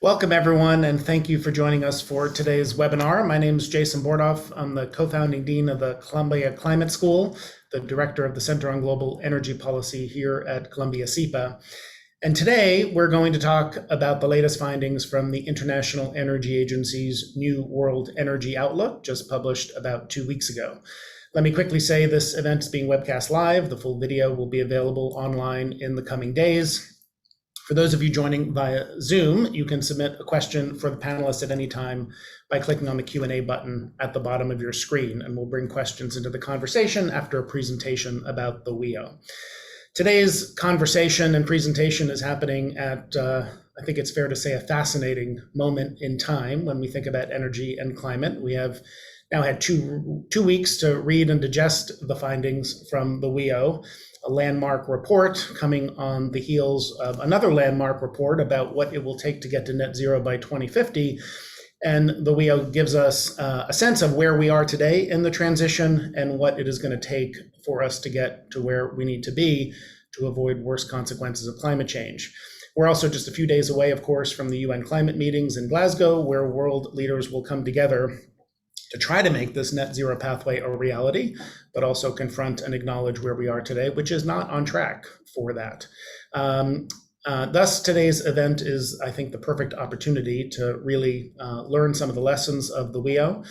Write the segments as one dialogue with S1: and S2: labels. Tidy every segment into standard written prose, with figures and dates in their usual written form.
S1: Welcome, everyone, and thank you for joining us for today's webinar. My name is Jason Bordoff. I'm the co-founding dean of the Columbia Climate School, the director of the Center on Global Energy Policy here at Columbia CEPA. And today we're going to talk about the latest findings from the International Energy Agency's New World Energy Outlook, just published about 2 weeks ago. Let me quickly say this event is being webcast live. The full video will be available online in the coming days. For those of you joining via Zoom, you can submit a question for the panelists at any time by clicking on the Q&A button at the bottom of your screen, and we'll bring questions into the conversation after a presentation about the WEO. Today's conversation and presentation is happening at, I think it's fair to say, a fascinating moment in time when we think about energy and climate. We have now had two weeks to read and digest the findings from the WEO, a landmark report coming on the heels of another landmark report about what it will take to get to net zero by 2050. And the WEO gives us a sense of where we are today in the transition and what it is going to take for us to get to where we need to be to avoid worse consequences of climate change. We're also just a few days away, of course, from the UN climate meetings in Glasgow, where world leaders will come together to try to make this net zero pathway a reality, but also confront and acknowledge where we are today, which is not on track for that. Thus, today's event is, I think, the perfect opportunity to really learn some of the lessons of the WEO.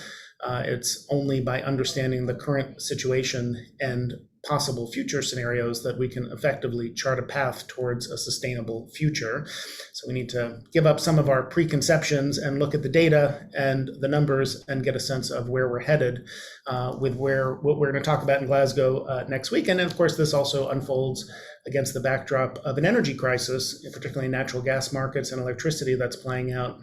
S1: It's only by understanding the current situation and possible future scenarios that we can effectively chart a path towards a sustainable future. So we need to give up some of our preconceptions and look at the data and the numbers and get a sense of where we're headed with what we're going to talk about in Glasgow next week. And of course, this also unfolds against the backdrop of an energy crisis, particularly natural gas markets and electricity that's playing out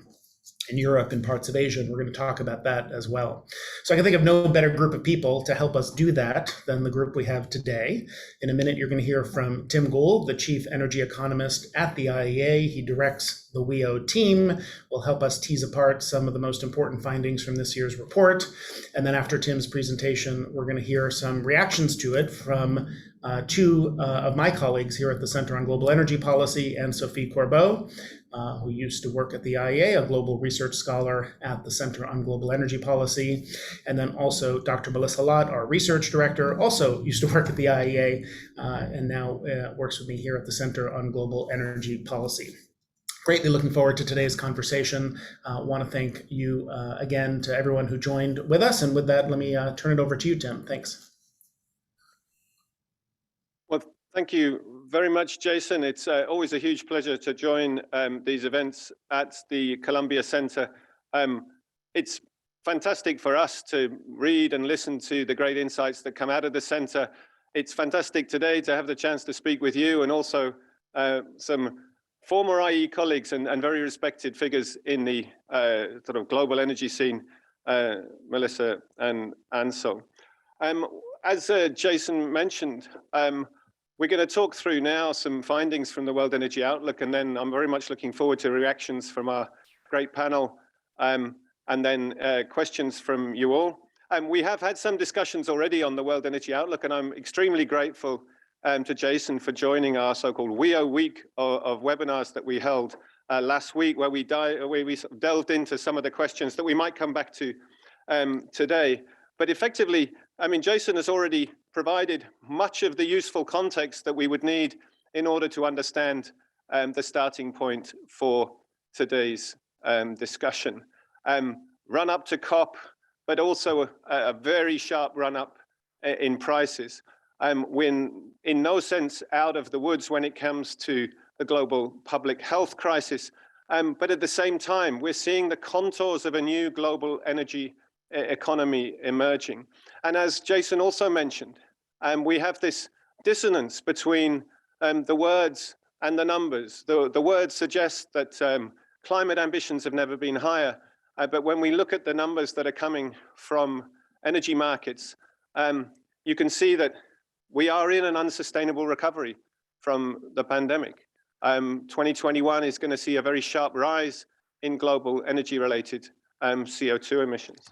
S1: in Europe and parts of Asia, and we're going to talk about that as well. So I can think of no better group of people to help us do that than the group we have today. In a minute, you're going to hear from Tim Gould, the Chief Energy Economist at the IEA. He directs the WEO team, will help us tease apart some of the most important findings from this year's report. And then after Tim's presentation, we're going to hear some reactions to it from two of my colleagues here at the Center on Global Energy Policy, Anne-Sophie Corbeau, who used to work at the IEA, a global research scholar at the Center on Global Energy Policy, and then also Dr. Melissa Lott, our research director, also used to work at the IEA and now works with me here at the Center on Global Energy Policy. Greatly looking forward to today's conversation. Want to thank you again to everyone who joined with us. And with that, let me turn it over to you, Tim. Thanks.
S2: Well, thank you very much, Jason. It's always a huge pleasure to join these events at the Columbia Center. It's fantastic for us to read and listen to the great insights that come out of the center. It's fantastic today to have the chance to speak with you and also some former IE colleagues and very respected figures in the sort of global energy scene, Melissa and Anso. As Jason mentioned, we're going to talk through now some findings from the World Energy Outlook, and then I'm very much looking forward to reactions from our great panel, and then questions from you all. We have had some discussions already on the World Energy Outlook, and I'm extremely grateful to Jason for joining our so-called WEO week of webinars that we held last week, where we delved into some of the questions that we might come back to today. But effectively, I mean, Jason has already provided much of the useful context that we would need in order to understand the starting point for today's discussion. Run up to COP, but also a very sharp run up in prices. When in no sense out of the woods when it comes to the global public health crisis, but at the same time, we're seeing the contours of a new global energy economy emerging. And as Jason also mentioned, we have this dissonance between the words and the numbers. The words suggest that climate ambitions have never been higher, but when we look at the numbers that are coming from energy markets, you can see that we are in an unsustainable recovery from the pandemic. 2021 is going to see a very sharp rise in global energy-related CO2 emissions.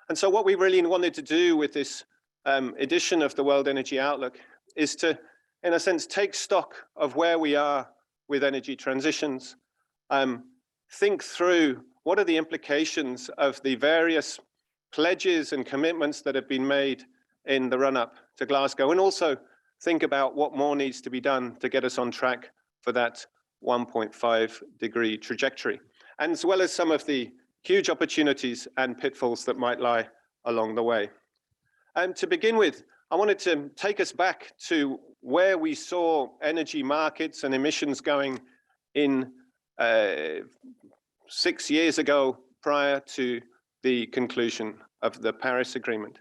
S2: And so what we really wanted to do with this edition of the World Energy Outlook is to, in a sense, take stock of where we are with energy transitions, think through what are the implications of the various pledges and commitments that have been made in the run-up to Glasgow, and also think about what more needs to be done to get us on track for that 1.5-degree trajectory, and as well as some of the huge opportunities and pitfalls that might lie along the way. And to begin with, I wanted to take us back to where we saw energy markets and emissions going in 6 years ago, prior to the conclusion of the Paris Agreement.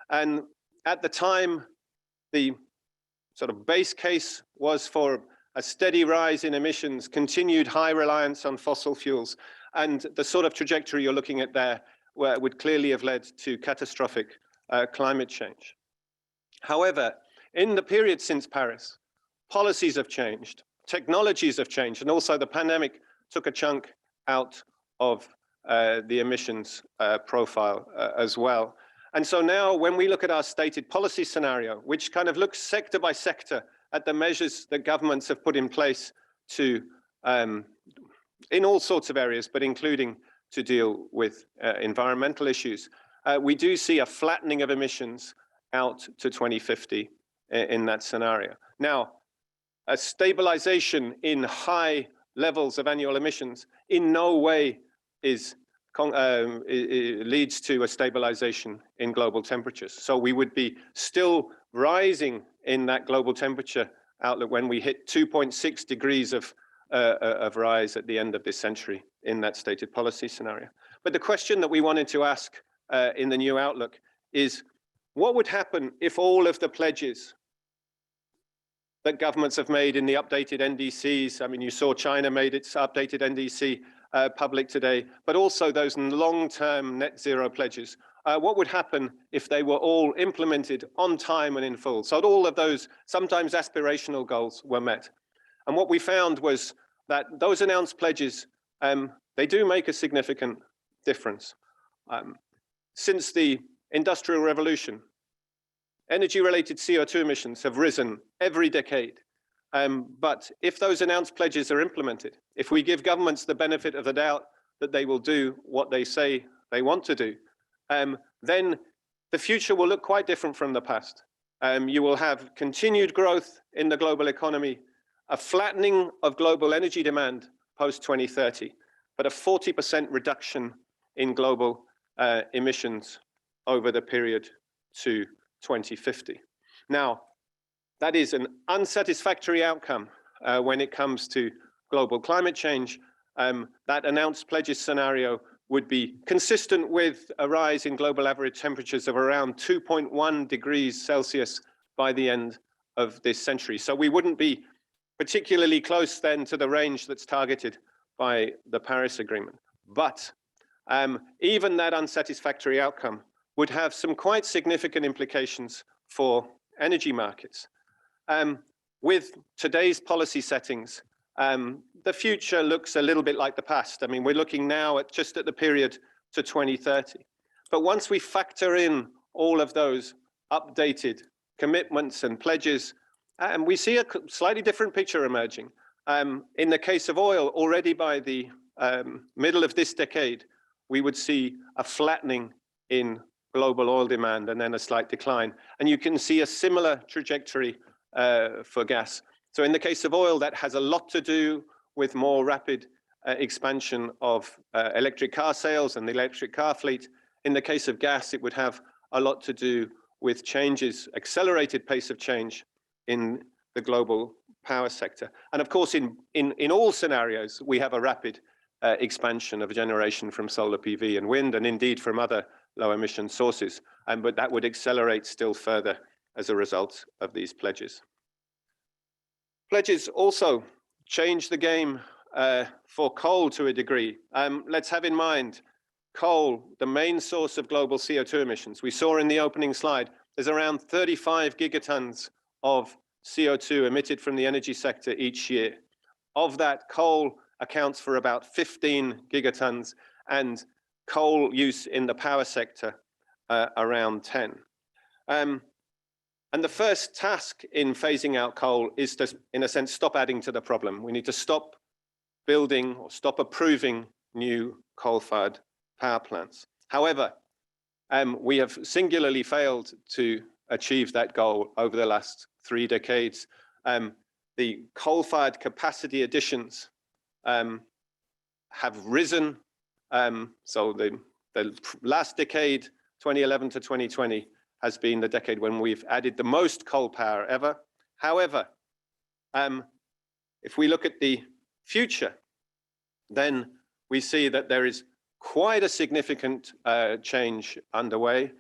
S2: And at the time, the sort of base case was for a steady rise in emissions, continued high reliance on fossil fuels, and the sort of trajectory you're looking at there would clearly have led to catastrophic climate change. However, in the period since Paris, policies have changed, technologies have changed, and also the pandemic took a chunk out of the emissions profile as well. And so now when we look at our stated policy scenario, which kind of looks sector by sector at the measures that governments have put in place to, in all sorts of areas, but including to deal with environmental issues, we do see a flattening of emissions out to 2050 in that scenario. Now, a stabilization in high levels of annual emissions in no way leads to a stabilization in global temperatures. So we would be still rising in that global temperature outlook when we hit 2.6 degrees of rise at the end of this century in that stated policy scenario. But the question that we wanted to ask in the new outlook is, what would happen if all of the pledges that governments have made in the updated NDCs, I mean, you saw China made its updated NDC public today, but also those long-term net zero pledges, what would happen if they were all implemented on time and in full? So all of those sometimes aspirational goals were met. And what we found was that those announced pledges, they do make a significant difference. Since the Industrial Revolution, energy-related CO2 emissions have risen every decade. But if those announced pledges are implemented, if we give governments the benefit of the doubt that they will do what they say they want to do, then the future will look quite different from the past. You will have continued growth in the global economy, a flattening of global energy demand post-2030, but a 40% reduction in global emissions over the period to 2050. Now, that is an unsatisfactory outcome when it comes to global climate change. That announced pledges scenario would be consistent with a rise in global average temperatures of around 2.1 degrees Celsius by the end of this century. So we wouldn't be particularly close then to the range that's targeted by the Paris Agreement. But even that unsatisfactory outcome would have some quite significant implications for energy markets. With today's policy settings, the future looks a little bit like the past. I mean, we're looking now at just at the period to 2030. But once we factor in all of those updated commitments and pledges, we see a slightly different picture emerging. In the case of oil, already by the middle of this decade, we would see a flattening in global oil demand and then a slight decline. And you can see a similar trajectory for gas. So in the case of oil, that has a lot to do with more rapid expansion of electric car sales and the electric car fleet. In the case of gas, it would have a lot to do with changes, accelerated pace of change in the global power sector. And of course, in all scenarios, we have a rapid expansion of generation from solar PV and wind, and indeed from other low emission sources. But that would accelerate still further as a result of these pledges. Pledges also change the game for coal to a degree. Let's have in mind, coal, the main source of global CO2 emissions. We saw in the opening slide, there's around 35 gigatons of CO2 emitted from the energy sector each year. Of that, coal accounts for about 15 gigatons, and coal use in the power sector around 10. And the first task in phasing out coal is to, in a sense, stop adding to the problem. We need to stop building or stop approving new coal-fired power plants. However, we have singularly failed to achieve that goal over the last 3 decades. The coal-fired capacity additions have risen. So the last decade, 2011 to 2020, has been the decade when we've added the most coal power ever. However, if we look at the future, then we see that there is quite a significant change underway.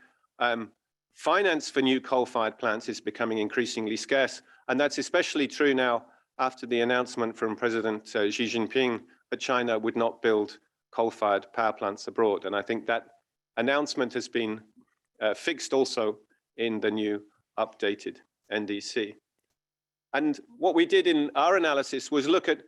S2: Finance for new coal-fired plants is becoming increasingly scarce, and that's especially true now after the announcement from President Xi Jinping that China would not build coal-fired power plants abroad. And I think that announcement has been fixed also in the new updated NDC. And what we did in our analysis was look at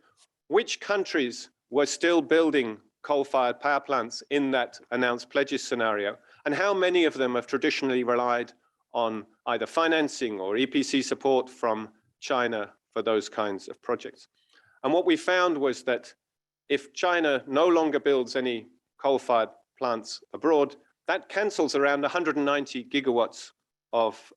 S2: which countries were still building coal-fired power plants in that announced pledges scenario, and how many of them have traditionally relied on either financing or EPC support from China for those kinds of projects. And what we found was that if China no longer builds any coal-fired plants abroad, that cancels around 190 gigawatts of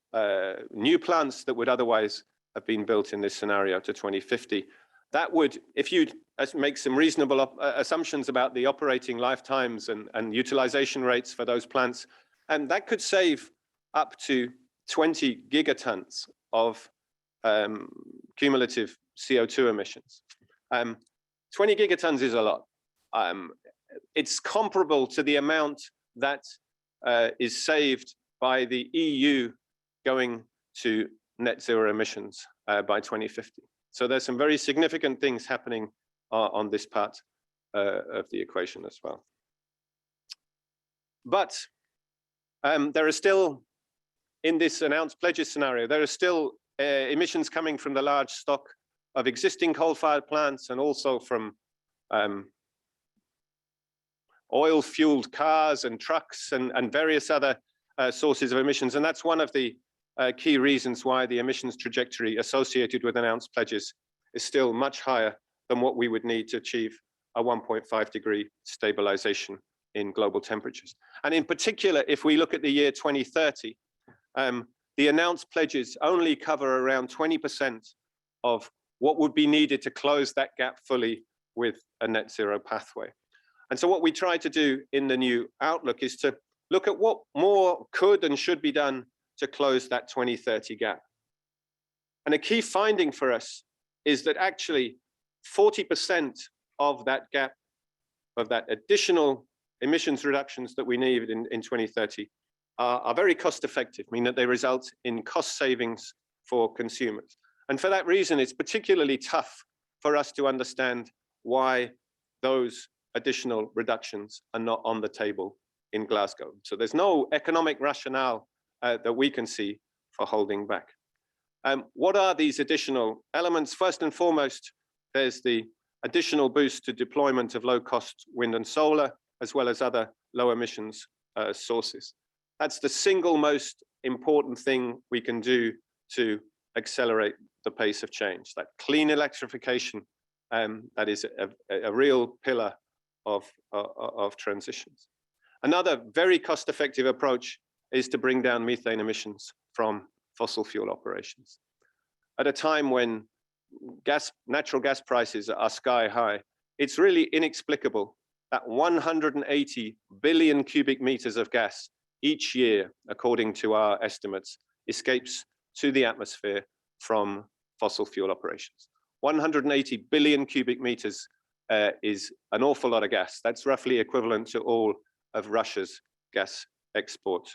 S2: new plants that would otherwise have been built in this scenario to 2050. That would, if you make some reasonable assumptions about the operating lifetimes and utilization rates for those plants, and that could save up to 20 gigatons of cumulative CO2 emissions. 20 gigatons is a lot. It's comparable to the amount that is saved by the EU going to net zero emissions by 2050. So there's some very significant things happening on this part of the equation as well. But there are still, in this announced pledges scenario, there are still emissions coming from the large stock of existing coal-fired plants and also from oil-fueled cars and trucks and various other sources of emissions. And that's one of the key reasons why the emissions trajectory associated with announced pledges is still much higher than what we would need to achieve a 1.5 degree stabilization in global temperatures. And in particular, if we look at the year 2030, the announced pledges only cover around 20% of what would be needed to close that gap fully with a net zero pathway. And so what we try to do in the new outlook is to look at what more could and should be done to close that 2030 gap. And a key finding for us is that actually 40% of that gap, of that additional emissions reductions that we need in 2030 are very cost effective, meaning that they result in cost savings for consumers. And for that reason, it's particularly tough for us to understand why those additional reductions are not on the table in Glasgow. So there's no economic rationale that we can see for holding back. What are these additional elements? First and foremost, there's the additional boost to deployment of low-cost wind and solar, as well as other low emissions sources. That's the single most important thing we can do to accelerate the pace of change. That clean electrification, that is a real pillar of transitions. Another very cost-effective approach is to bring down methane emissions from fossil fuel operations. At a time when natural gas prices are sky high, it's really inexplicable that 180 billion cubic meters of gas each year, according to our estimates, escapes to the atmosphere from fossil fuel operations. 180 billion cubic meters is an awful lot of gas. That's roughly equivalent to all of Russia's gas export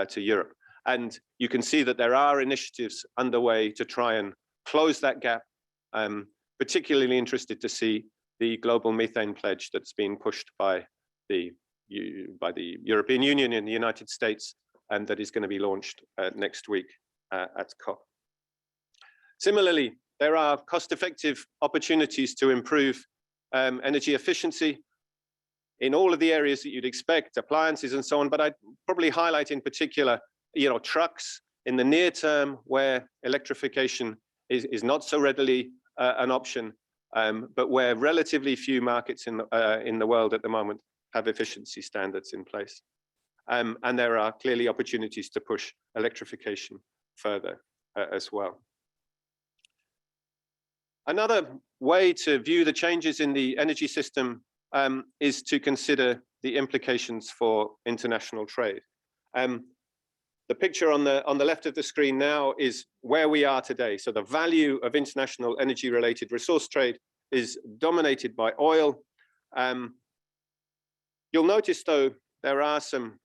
S2: to Europe. And you can see that there are initiatives underway to try and close that gap. Particularly interested to see the global methane pledge that's being pushed by the European Union in the United States, and that is going to be launched next week at COP. Similarly, there are cost-effective opportunities to improve energy efficiency in all of the areas that you'd expect, appliances and so on, but I'd probably highlight in particular, trucks in the near term where electrification is not so readily an option. but where relatively few markets in the world at the moment have efficiency standards in place. And there are clearly opportunities to push electrification further as well. Another way to view the changes in the energy system is to consider the implications for international trade. The picture on the left of the screen now is where we are today. So the value of international energy-related resource trade is dominated by oil. You'll notice, though, there are some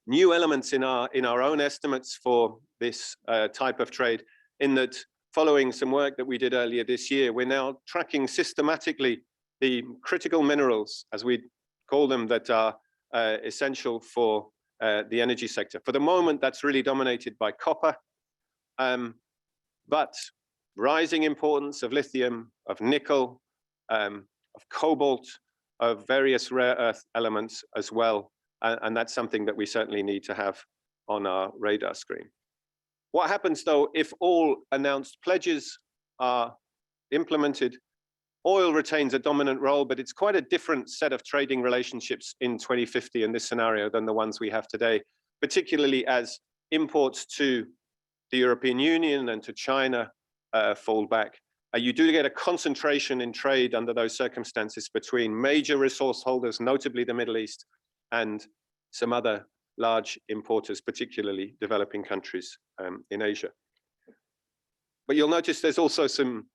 S2: new elements in our own estimates for this type of trade, in that following some work that we did earlier this year, we're now tracking systematically the critical minerals, as we call them, that are essential for the energy sector. For the moment, that's really dominated by copper, but rising importance of lithium, of nickel, of cobalt, of various rare earth elements as well. And that's something that we certainly need to have on our radar screen. What happens, though, if all announced pledges are implemented? Oil retains a dominant role, but it's quite a different set of trading relationships in 2050 in this scenario than the ones we have today, particularly as imports to the European Union and to China fall back. You do get a concentration in trade under those circumstances between major resource holders, notably the Middle East, and some other large importers, particularly developing countries in Asia. But you'll notice there's also some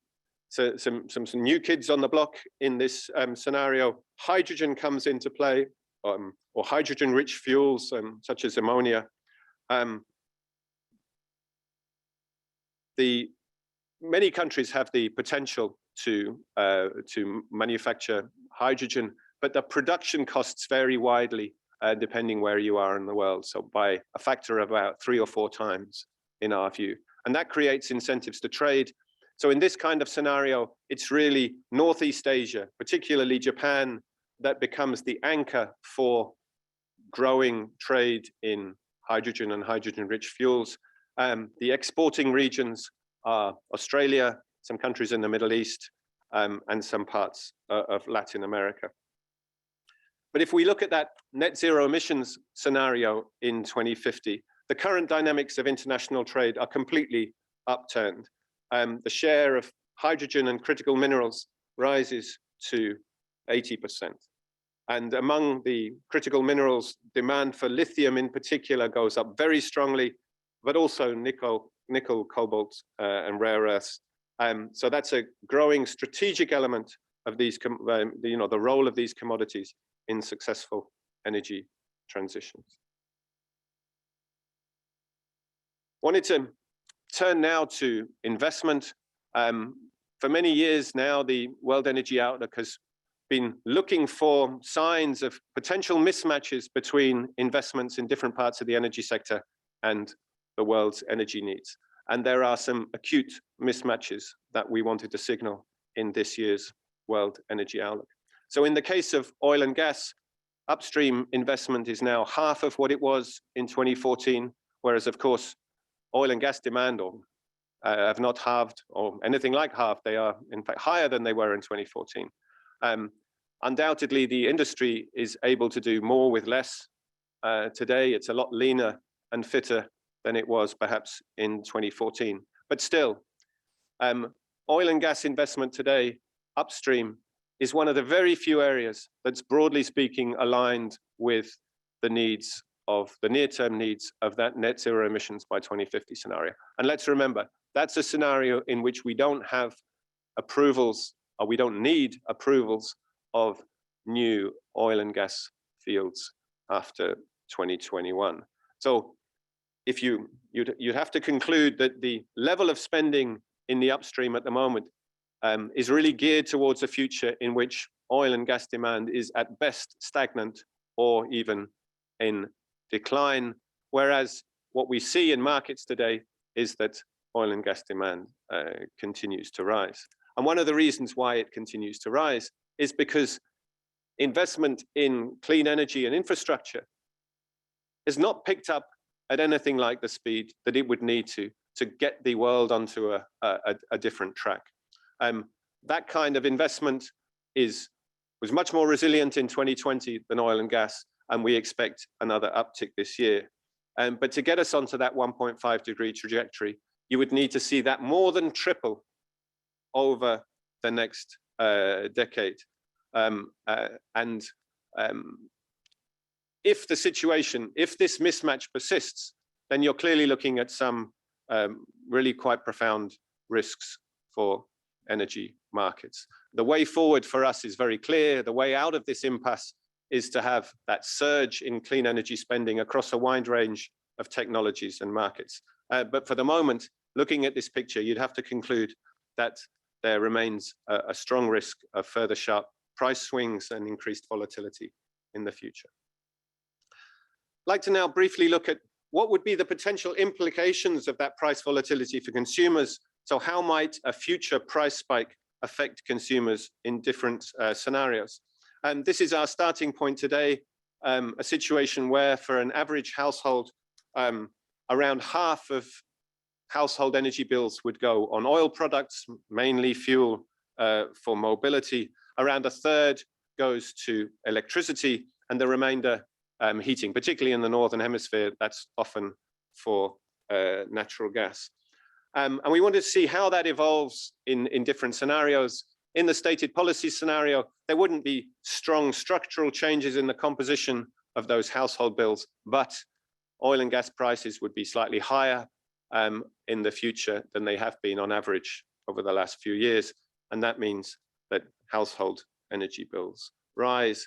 S2: new kids on the block in this scenario. Hydrogen comes into play, or hydrogen-rich fuels such as ammonia. Many countries have the potential to manufacture hydrogen, but the production costs vary widely depending where you are in the world. So by a factor of about 3 or 4 times in our view. And that creates incentives to trade. So in this kind of scenario, it's really Northeast Asia, particularly Japan, that becomes the anchor for growing trade in hydrogen and hydrogen-rich fuels. The exporting regions are Australia, some countries in the Middle East, and some parts of Latin America. But if we look at that net zero emissions scenario in 2050, the current dynamics of international trade are completely upturned. The share of hydrogen and critical minerals rises to 80%. And among the critical minerals, demand for lithium in particular goes up very strongly, but also nickel, cobalt, and rare earths. So that's a growing strategic element of these, the role of these commodities in successful energy transitions. Wanted to turn now to investment. For many years now, the World Energy Outlook has been looking for signs of potential mismatches between investments in different parts of the energy sector and the world's energy needs. And there are some acute mismatches that we wanted to signal in this year's World Energy Outlook. So in the case of oil and gas, upstream investment is now half of what it was in 2014, whereas of course, oil and gas demand have not halved or anything like halved. They are in fact higher than they were in 2014. Undoubtedly, the industry is able to do more with less. Today, it's a lot leaner and fitter than it was perhaps in 2014. But still, oil and gas investment today, upstream, is one of the very few areas that's broadly speaking aligned with the needs of the near-term needs of that net zero emissions by 2050 scenario. And let's remember, that's a scenario in which we don't have approvals, or we don't need approvals of new oil and gas fields after 2021. So if you'd have to conclude that the level of spending in the upstream at the moment is really geared towards a future in which oil and gas demand is at best stagnant or even in decline, whereas what we see in markets today is that oil and gas demand continues to rise. And one of the reasons why it continues to rise is because investment in clean energy and infrastructure has not picked up at anything like the speed that it would need to get the world onto a different track. that kind of investment was much more resilient in 2020 than oil and gas, and we expect another uptick this year. But to get us onto that 1.5-degree trajectory, you would need to see that more than triple over the next decade. If this mismatch persists, then you're clearly looking at some really quite profound risks for energy markets. The way forward for us is very clear. The way out of this impasse is to have that surge in clean energy spending across a wide range of technologies and markets. But for the moment, looking at this picture, you'd have to conclude that there remains a strong risk of further sharp price swings and increased volatility in the future. I'd like to now briefly look at what would be the potential implications of that price volatility for consumers. So how might a future price spike affect consumers in different scenarios? And this is our starting point today, a situation where for an average household, around half of household energy bills would go on oil products, mainly fuel for mobility. Around a third goes to electricity, and the remainder heating, particularly in the Northern Hemisphere, that's often for natural gas. And we wanted to see how that evolves in different scenarios. In the stated policy scenario, there wouldn't be strong structural changes in the composition of those household bills, but oil and gas prices would be slightly higher in the future than they have been on average over the last few years. And that means that household energy bills rise.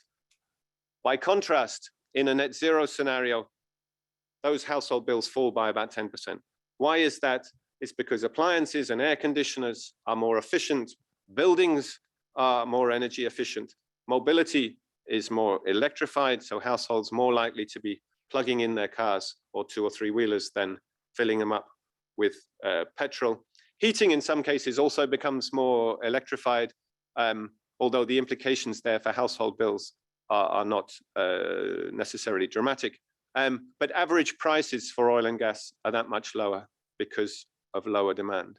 S2: By contrast, in a net zero scenario, those household bills fall by about 10%. Why is that? It's because appliances and air conditioners are more efficient, buildings are more energy efficient, mobility is more electrified, so households more likely to be plugging in their cars or 2 or 3 wheelers than filling them up with petrol. Heating in some cases also becomes more electrified, although the implications there for household bills are not necessarily dramatic. But average prices for oil and gas are that much lower because of lower demand.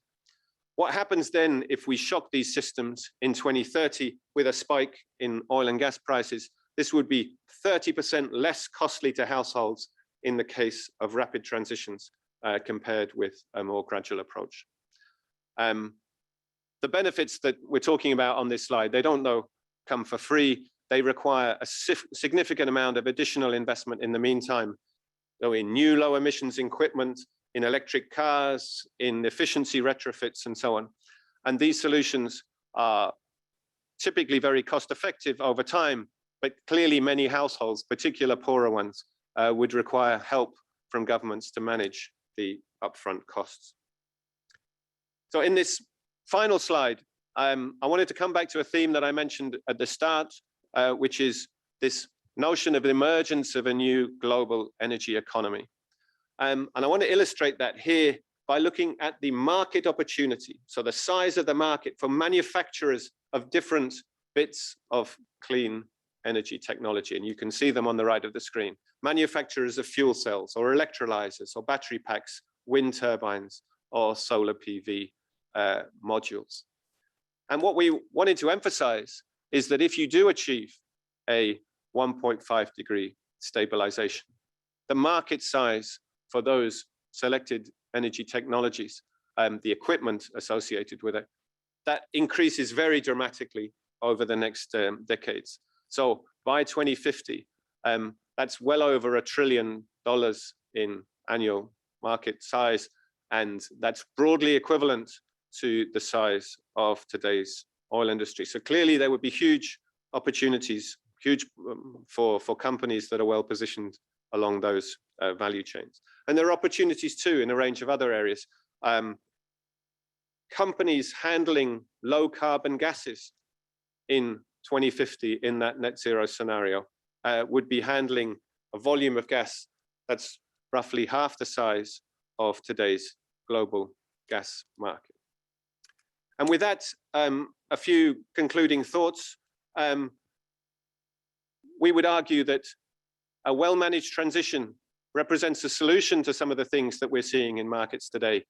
S2: What happens then if we shock these systems in 2030 with a spike in oil and gas prices? This would be 30% less costly to households in the case of rapid transitions compared with a more gradual approach. The benefits that we're talking about on this slide, they don't come for free. They require a significant amount of additional investment in the meantime, so in new low emissions equipment, in electric cars, in efficiency retrofits, and so on. And these solutions are typically very cost effective over time, but clearly many households, particularly poorer ones, would require help from governments to manage the upfront costs. So in this final slide, I wanted to come back to a theme that I mentioned at the start, which is this notion of the emergence of a new global energy economy. And I want to illustrate that here by looking at the market opportunity. So the size of the market for manufacturers of different bits of clean energy technology. And you can see them on the right of the screen. Manufacturers of fuel cells or electrolyzers or battery packs, wind turbines or solar PV modules. And what we wanted to emphasize is that if you do achieve a 1.5-degree stabilization, the market size for those selected energy technologies, the equipment associated with it, that increases very dramatically over the next decades. So by 2050, that's well over $1 trillion in annual market size, and that's broadly equivalent to the size of today's oil industry. So clearly there would be huge opportunities, for companies that are well positioned along those value chains. And there are opportunities too in a range of other areas. Companies handling low carbon gases in 2050 in that net zero scenario would be handling a volume of gas that's roughly half the size of today's global gas market. And with that, a few concluding thoughts. We would argue that a well-managed transition represents a solution to some of the things that we're seeing in markets today,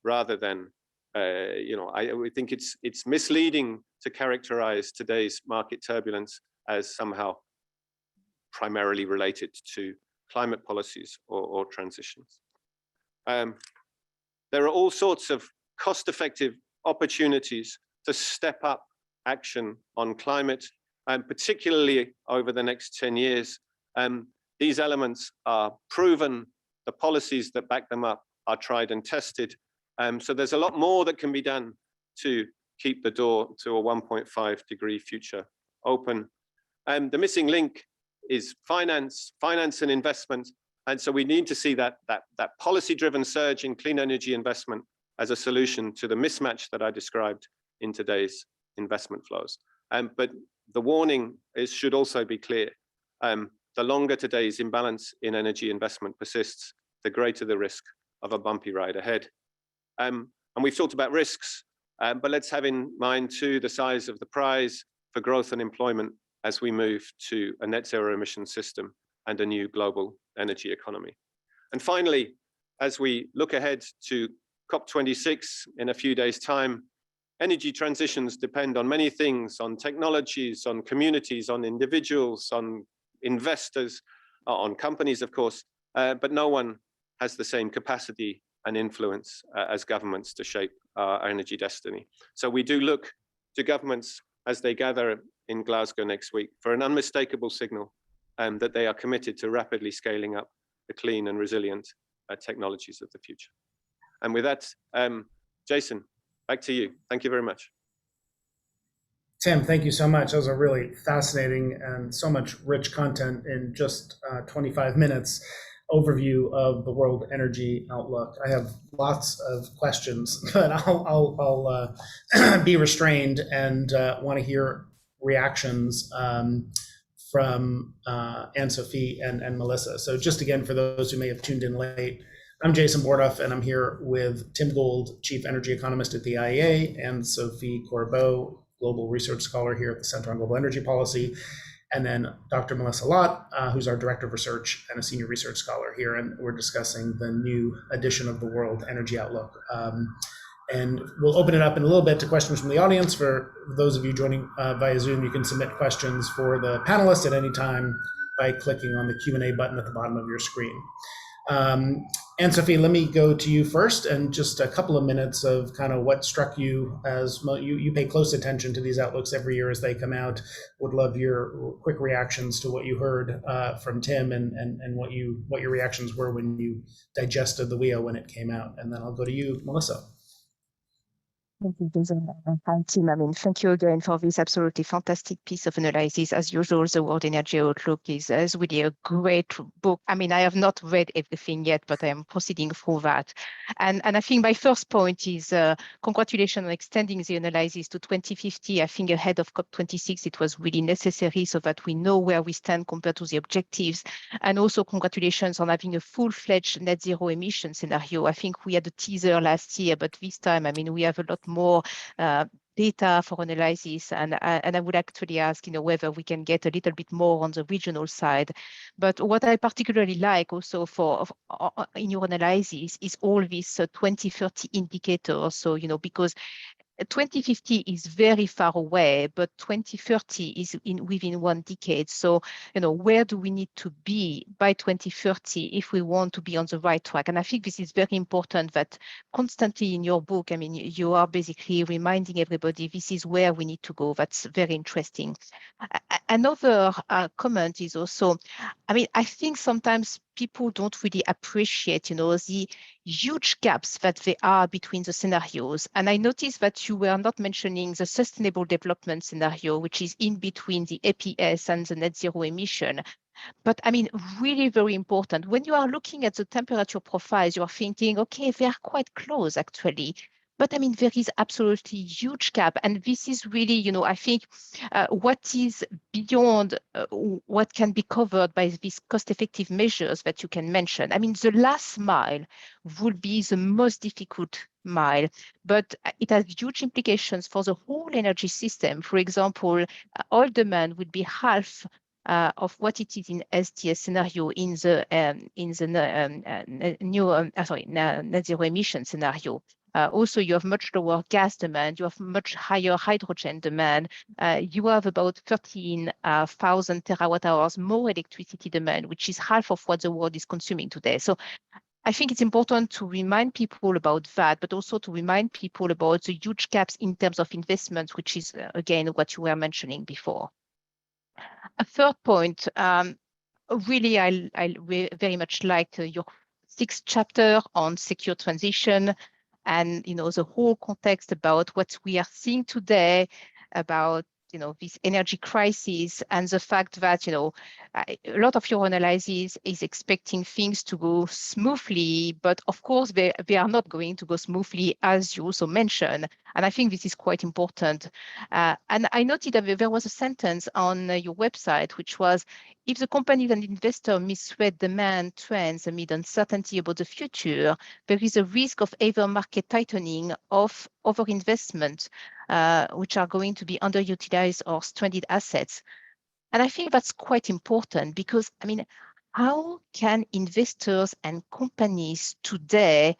S2: rather than we think it's misleading to characterize today's market turbulence as somehow primarily related to climate policies or transitions. There are all sorts of cost-effective opportunities to step up action on climate, and particularly over the next 10 years. These elements are proven, the policies that back them up are tried and tested. So there's a lot more that can be done to keep the door to a 1.5 degree future open. The missing link is finance and investment. And so we need to see that policy-driven surge in clean energy investment as a solution to the mismatch that I described in today's investment flows. But the warning should also be clear. The longer today's imbalance in energy investment persists, the greater the risk of a bumpy ride ahead. And we've talked about risks, but let's have in mind too the size of the prize for growth and employment as we move to a net zero emission system and a new global energy economy. And finally, as we look ahead to COP26 in a few days' time, energy transitions depend on many things, on technologies, on communities, on individuals, on investors, on companies, of course, but no one has the same capacity and influence as governments to shape our energy destiny. So we do look to governments as they gather in Glasgow next week for an unmistakable signal that they are committed to rapidly scaling up the clean and resilient technologies of the future. And with that, Jason, back to you. Thank you very much.
S1: Tim, thank you so much. That was a really fascinating and so much rich content in just 25 minutes overview of the world energy outlook. I have lots of questions, but I'll be restrained and want to hear reactions from Anne-Sophie and Melissa. So just again, for those who may have tuned in late, I'm Jason Bordoff, and I'm here with Tim Gould, Chief Energy Economist at the IEA, Anne-Sophie Corbeau, Global Research Scholar here at the Center on Global Energy Policy, and then Dr. Melissa Lott, who's our Director of Research and a Senior Research Scholar here, and we're discussing the new edition of the World Energy Outlook. And we'll open it up in a little bit to questions from the audience. For those of you joining via Zoom, you can submit questions for the panelists at any time by clicking on the Q&A button at the bottom of your screen. Anne-Sophie, let me go to you first, and just a couple of minutes of kind of what struck you as you pay close attention to these outlooks every year as they come out. Would love your quick reactions to what you heard from Tim and what your reactions were when you digested the WEO when it came out. And then I'll go to you, Melissa.
S3: Thank you, Jason. Hi, Tim. I mean, thank you again for this absolutely fantastic piece of analysis. As usual, the World Energy Outlook is really a great book. I mean, I have not read everything yet, but I am proceeding through that. And I think my first point is congratulations on extending the analysis to 2050. I think ahead of COP26, it was really necessary so that we know where we stand compared to the objectives. And also congratulations on having a full-fledged net zero emission scenario. I think we had a teaser last year, but this time, I mean, we have a lot more data for analysis, and I would actually ask, whether we can get a little bit more on the regional side. But what I particularly like also in your analysis is all these 2030 indicators. So, because 2050 is very far away, but 2030 is within 1 decade. So, where do we need to be by 2030 if we want to be on the right track? And I think this is very important that constantly in your book, I mean, you are basically reminding everybody this is where we need to go. That's very interesting. Another comment is also, I mean, I think sometimes people don't really appreciate, the huge gaps that there are between the scenarios. And I noticed that you were not mentioning the sustainable development scenario, which is in between the APS and the net zero emission. But I mean, really very important. When you are looking at the temperature profiles, you are thinking, okay, they are quite close actually. But I mean, there is absolutely huge gap. And this is really, I think what is beyond what can be covered by these cost-effective measures that you can mention. I mean, the last mile would be the most difficult mile, but it has huge implications for the whole energy system. For example, oil demand would be half of what it is in STS scenario in the net zero emission scenario. Also, you have much lower gas demand. You have much higher hydrogen demand. You have about 13,000 terawatt hours more electricity demand, which is half of what the world is consuming today. So I think it's important to remind people about that, but also to remind people about the huge gaps in terms of investment, which is, again, what you were mentioning before. A third point, really, I very much liked your 6th chapter on secure transition and, the whole context about what we are seeing today about this energy crisis and the fact that a lot of your analysis is expecting things to go smoothly, but of course they are not going to go smoothly, as you also mentioned. And I think this is quite important. And I noted that there was a sentence on your website which was, if the companies and investors misread demand trends amid uncertainty about the future, there is a risk of either market tightening of overinvestment, which are going to be underutilized or stranded assets. And I think that's quite important because, how can investors and companies today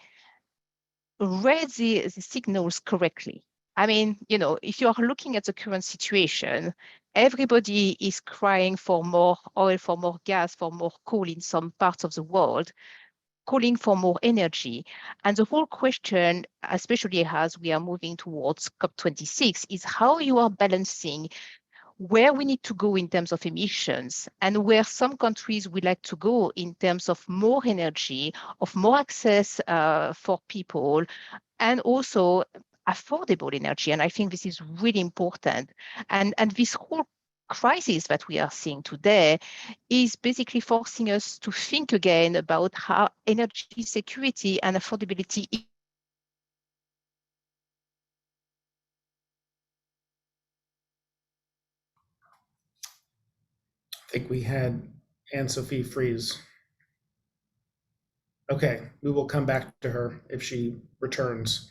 S3: read the signals correctly? If you are looking at the current situation, everybody is crying for more oil, for more gas, for more coal in some parts of the world, calling for more energy. And the whole question, especially as we are moving towards COP26, is how you are balancing where we need to go in terms of emissions and where some countries would like to go in terms of more energy, of more access for people, and also affordable energy. And I think this is really important. And this whole crisis that we are seeing today is basically forcing us to think again about how energy security and affordability.
S1: I think we had Anne-Sophie freeze. Okay, we will come back to her if she returns.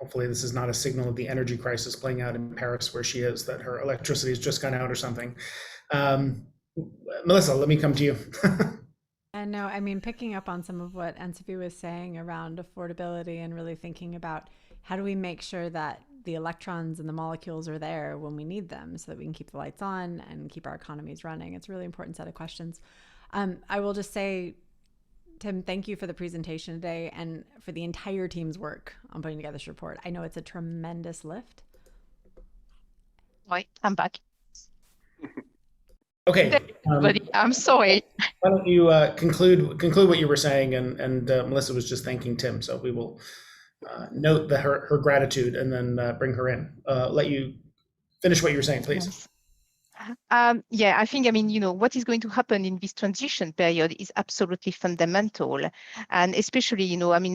S1: Hopefully this is not a signal of the energy crisis playing out in Paris where she is, that her electricity has just gone out or something. Melissa, let me come to you.
S4: And no, picking up on some of what Anne-Sophie was saying around affordability and really thinking about how do we make sure that the electrons and the molecules are there when we need them so that we can keep the lights on and keep our economies running. It's a really important set of questions. I will just say, Tim, thank you for the presentation today and for the entire team's work on putting together this report. I know it's a tremendous lift.
S3: Right, I'm back.
S1: Okay.
S3: I'm sorry.
S1: Why don't you conclude what you were saying, and Melissa was just thanking Tim, so we will note her gratitude and then bring her in. Let you finish what you were saying, please.
S3: Yes. Yeah, I think, what is going to happen in this transition period is absolutely fundamental. And especially,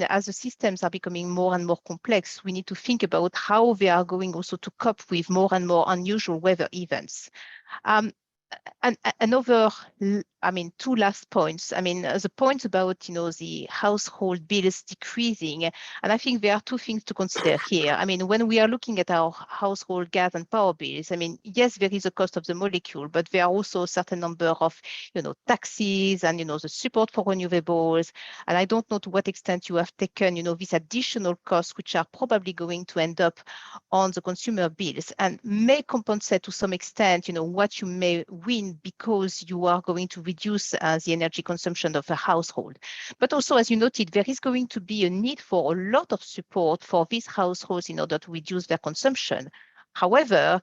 S3: as the systems are becoming more and more complex, we need to think about how they are going also to cope with more and more unusual weather events. And another, 2 last points. The point about, the household bills decreasing, and I think there are 2 things to consider here. When we are looking at our household gas and power bills, yes, there is a cost of the molecule, but there are also a certain number of, taxes and, the support for renewables. And I don't know to what extent you have taken, these additional costs, which are probably going to end up on the consumer bills and may compensate to some extent, what you may win because you are going to reduce the energy consumption of a household. But also, as you noted, there is going to be a need for a lot of support for these households in order to reduce their consumption. However,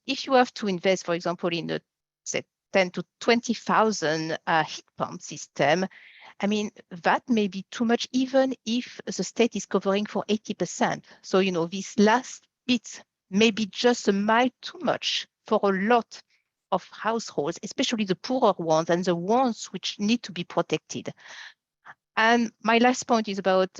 S3: if you have to invest, for example, in a say 10 to 20,000 heat pump system, that may be too much, even if the state is covering for 80%. So, this last bit may be just a mile too much for a lot of households, especially the poorer ones and the ones which need to be protected. And my last point is about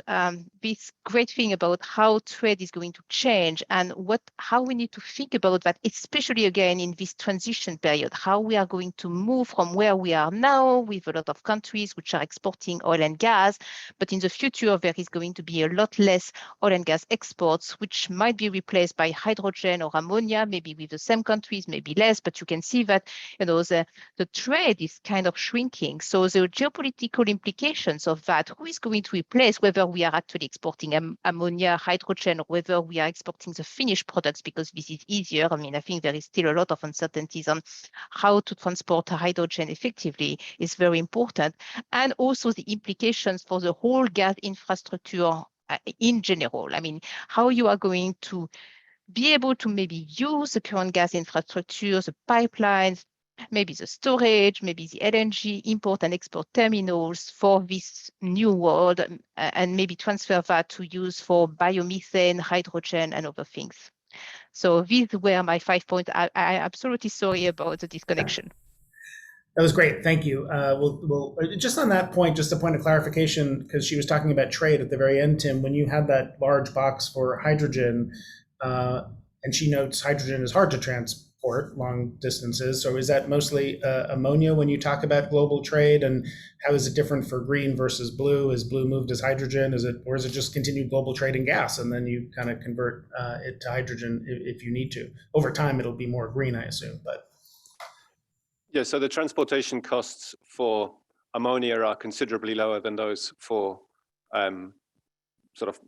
S3: this great thing about how trade is going to change and how we need to think about that, especially again in this transition period, how we are going to move from where we are now with a lot of countries which are exporting oil and gas, but in the future there is going to be a lot less oil and gas exports, which might be replaced by hydrogen or ammonia, maybe with the same countries, maybe less, but you can see that the trade is kind of shrinking. So the geopolitical implications of of that, who is going to replace, whether we are actually exporting ammonia, hydrogen, or whether we are exporting the finished products because this is easier. I mean, I think there is still a lot of uncertainties on how to transport hydrogen effectively is very important. And also the implications for the whole gas infrastructure in general. I mean, how you are going to be able to maybe use the current gas infrastructure, the pipelines, maybe the storage, maybe the LNG import and export terminals for this new world, and maybe transfer that to use for biomethane, hydrogen, and other things. So these were my 5 points. I'm absolutely sorry about the disconnection.
S1: That was great. Thank you. We'll just on that point, just a point of clarification, because she was talking about trade at the very end, Tim, when you had that large box for hydrogen, and she notes hydrogen is hard to transport long distances. So is that mostly ammonia when you talk about global trade, and how is it different for green versus blue? Is blue moved as hydrogen? Or is it just continued global trade in gas, and then you kind of convert it to hydrogen if you need to? Over time, it'll be more green, I assume, but.
S2: Yeah, so the transportation costs for ammonia are considerably lower than those for sort of